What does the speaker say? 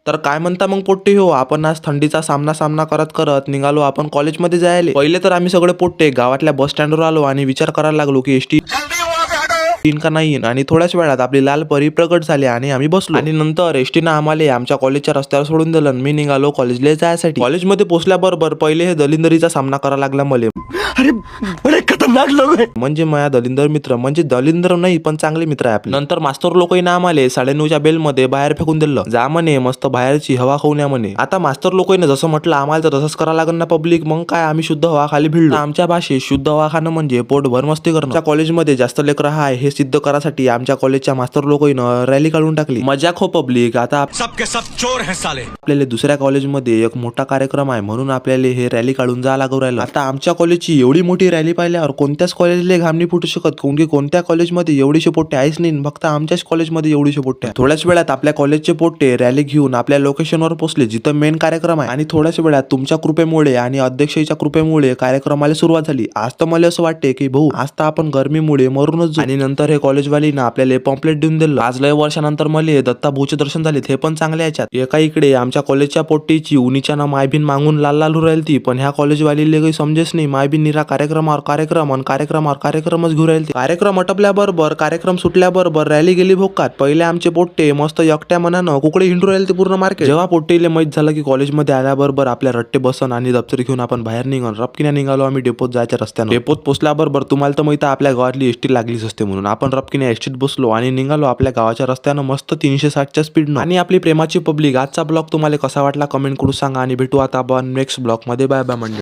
तर काय म्हणता मग पोट्टे हो, आपण आज थंडीचा सामना करत करत निघालो आपण कॉलेजमध्ये जायला. पहिले तर आम्ही सगळे पोट्टे गावातल्या बस स्टँडवर आलो आणि विचार करायला लागलो की एसटी येईन का नाही येईन. आणि थोड्याच वेळात आपली लाल परी प्रकट झाली आणि आम्ही बसलो. आणि नंतर एसटीनं आम्हाला आमच्या कॉलेजच्या रस्त्यावर सोडून दिलं. मी निघालो कॉलेजला जायसाठी. कॉलेजमध्ये पोहोचल्याबरोबर पहिले हे दलिंदरीचा सामना करावा लागला मला. अरे बड़े खतरनाक लोग हैं. म्हणजे माझ्या दलिंदर मित्र, म्हणजे दलिंदर नाही पण चांगले मित्र आहे आपले. नंतर मास्तर लोकही ना आम्हाला 9:30च्या बेलमध्ये बाहेर फेकून दिलं. जा म्हणे मस्त बाहेरची हवा खाऊन या म्हणे. आता मास्तर लोकांनी जसं म्हटलं आम्हाला तर तसंच करावं लागेल ना पब्लिक. मग काय आम्ही शुद्ध हवा खाली भिडलो. आमच्या भाषेत शुद्ध हवा खाणं म्हणजे पोटभर मस्ती करणं. आमच्या कॉलेजमध्ये जास्त लेकर आहे हे सिद्ध करासाठी आमच्या कॉलेजच्या मास्तर लोकांनी रॅली काढून टाकली. मजाक हो पब्लिक. आता सबके सब चोर हैं साले. आपल्याला दुसऱ्या कॉलेजमध्ये एक मोठा कार्यक्रम आहे म्हणून आपल्याला हे रॅली काढून जा लागू राहिलं. आता आमच्या कॉलेजची एवढी मोठी रॅली पाहिल्यावर कोणत्याच कॉलेजला घाम नाही फुटू शकत. कारण की कोणत्या कॉलेजमध्ये एवढीशे पोट्टे आहेच नाही, फक्त आमच्याच कॉलेजमध्ये एवढीशे पोट्टे आहेत. थोड्याच वेळात आपल्या कॉलेजचे पोट्टे रॅली घेऊन आपल्या लोकेशनवर पोहोचले जिथं मेन कार्यक्रम आहे. आणि थोड्याच वेळात तुमच्या कृपेमुळे आणि अध्यक्षाच्या कृपेमुळे कार्यक्रमाला सुरुवात झाली. आज तर मला असं वाटते की भाऊ आज तर आपण गरमीमुळे मरूनच जाऊ. आणि नंतर हे कॉलेजवालीनं आपल्याला पॉम्पलेट देऊन दिलं. आज लय वर्षानंतर मला दत्ता भाऊचे दर्शन झाले, हे पण चांगले याच्यात. एका इकडे आमच्या कॉलेजच्या पोट्टीची उनीच्या ना मायबीन मागून लाल लाल राहील ती, पण ह्या कॉलेजवालीला काही समजेच नाही. मायबीन निरा कार्यक्रमावर कार्यक्रमच घेऊन राहील. कार्यक्रम आटपल्याबरोबर कार्यक्रम सुटल्याबरोबर रॅली गेली भोकात. पहिले आमचे पोट्टे मस्त एकट्या मनानं कुकडे हिंडू राहिले ते पूर्ण मार्केट. जेव्हा पोट्टीले माहित झालं की कॉलेजमध्ये आल्याबरोबर आपल्या रट्टे बसन आणि दप्तर घेऊन आपण बाहेर रपकिन्या निघालो आम्ही डेपोत जायच्या रस्त्यानं. डेपोत पोहोचल्याबरोबर तुम्हाला तर माहिती आपल्या गावातली एसटी लागलीच असते म्हणून आपण रपकिन्या एसटीत बसलो आणि निघालो आपल्या गावाच्या रस्त्यानं मस्त 360च्या स्पीडनं. आणि आपली प्रेमाची पब्लिक. आजचा ब्लॉग तुम्हाला कसा वाटला कमेंट करून सांगा आणि भेटू आता आपण नेक्स्ट ब्लॉग मध्ये. बाय बाय म्हणजे.